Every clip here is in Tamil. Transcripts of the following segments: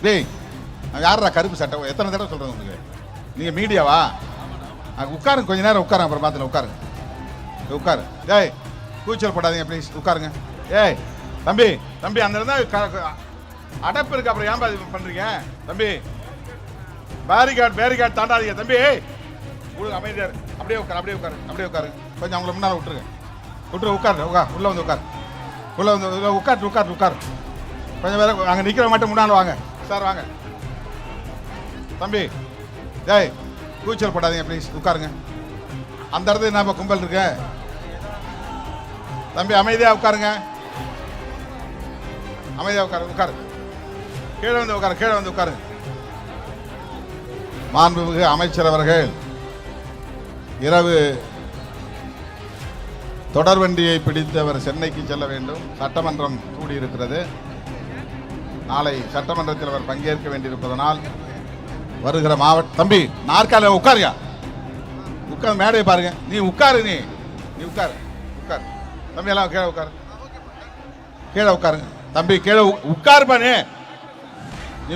டேய் யாரா கருப்பு சட்டை எத்தனை தடவை சொல்கிறேன் உங்களுக்கு? நீங்கள் மீடியாவா? உட்காருங்க, கொஞ்ச நேரம் உட்காருங்க, அப்புறம் பார்த்துல உட்காருங்க. உட்காரு. ஏய் கூச்சல் போடாதீங்க ப்ளீஸ், உட்காருங்க. ஏய் தம்பி தம்பி அந்த இருந்தால் அடைப்பு இருக்கு, அப்புறம் ஏன் இது பண்ணுறீங்க தம்பி? பேரிகார்டு தாண்டாதீங்க தம்பி. உங்களுக்கு அமைதியார், அப்படியே உட்காரு, அப்படியே உட்காரு, அப்படியே உட்காரு. கொஞ்சம் அவங்கள முன்னால் விட்டுருங்க, உட்காரு. உள்ளே வந்து உட்காரு, உள்ளே வந்து உட்காரு. கொஞ்சம் பேர் அங்கே நிற்கிற மட்டும் முன்னால் வாங்க சார், வாங்க தம்பி. ஏய் கூச்சல் போடாதீங்க ப்ளீஸ், உட்காருங்க. அந்த இடத்துல நம்ம கும்பல் இருக்கு தம்பி, அமைதியாக உட்காருங்க, அமைதியாக உட்காரு. கீழே வந்து உட்காருங்க. மாண்புமிகு அமைச்சர் அவர்கள் இரவு தொடர்வண்டியை பிடித்தவர் சென்னைக்கு செல்ல வேண்டும். சட்டமன்றம் கூடியிருக்கிறது. நாளை சட்டமன்றத்தில் அவர் பங்கேற்க வேண்டியிருப்பதனால் வருகிற மாவட்ட தம்பி நாற்காலில் உட்காருங்க, உட்கார் மேடையை பாருங்க. நீ உட்காரு, நீ உட்காரு தம்பி, எல்லாம் கீழே உட்காருங்க தம்பி, கீழே உட்காருப்பா. நீ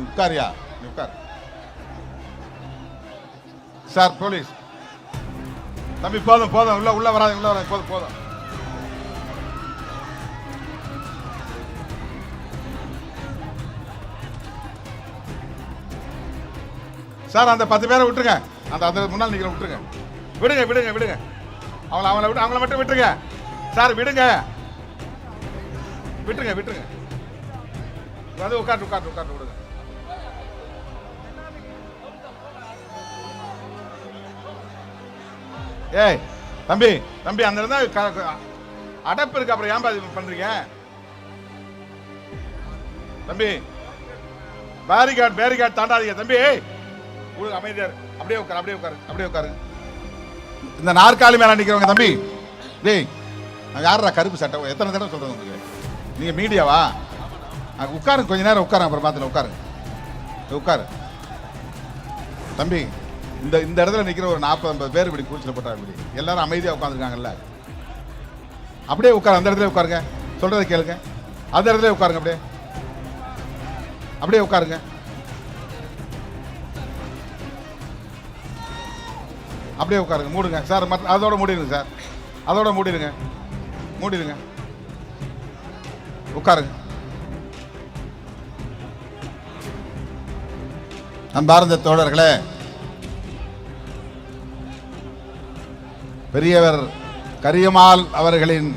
உட்காரியா? நீ உட்காரு சார். போலீஸ் தம்பி போதும், உள்ள வராது, போதும். சார் அந்த 10 பேரை விட்டுருங்க, அந்த முன்னால் நிற்கிற விட்டுருங்க. அவங்கள மட்டும் விட்டுருங்க சார், விட்டுருங்க. வந்து உட்காரு விடுங்க. ஏய் தம்பி அந்த இருந்தால் அடைப்பு இருக்கு, அப்புறம் ஏன் இது பண்றீங்க தம்பி? பேரிகார்டு தாண்டாதீங்க தம்பி. உங்களுக்கு அமைதியார், அப்படியே உட்காரு. இந்த நாற்காலி மேல நிக்கிறவங்க தம்பி, டேய் யாரா கருப்பு சட்டை எத்தனை தடவை சொல்றேன் உங்களுக்கு? நீங்க மீடியாவா? உட்காருங்க, கொஞ்ச நேரம் உட்காருங்க, அப்புறம் பார்த்துல உட்காரு தம்பி. இந்த இடத்துல நிக்கிற ஒரு 40-50 பேர் இப்படி கூச்சல் போட்டாங்க, இப்படி எல்லாரும் அமைதியா உட்காந்துருக்காங்கல்ல, அப்படியே உட்காரு. அந்த இடத்துல உட்காருங்க, சொல்றதை கேளுங்க. அந்த இடத்துல உட்காருங்க, அப்படியே உட்காருங்க. அப்படியே உட்காருங்க, மூடுங்க சார். அதோட மூடிடுங்க சார், மூடிடுங்க. உட்காருங்க. அன்பார்ந்த தோழர்களே, பெரியவர் கரியமால் அவர்களின்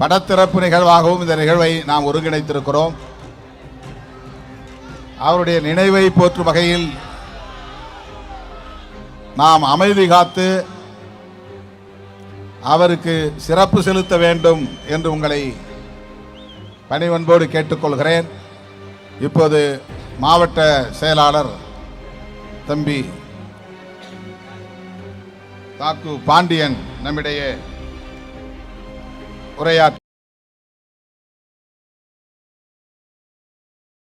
படத்திறப்பு நிகழ்வாகவும் இந்த நிகழ்வை நாம் ஒருங்கிணைத்திருக்கிறோம். அவருடைய நினைவை போற்றும் வகையில் நாம் அமைதி காத்து அவருக்கு சிறப்பு செலுத்த வேண்டும் என்று உங்களை பணிவன்போடு கேட்டுக்கொள்கிறேன். இப்போது மாவட்ட செயலாளர் தம்பி தாக்கு பாண்டியன் நம்மிடையே உரையாற்ற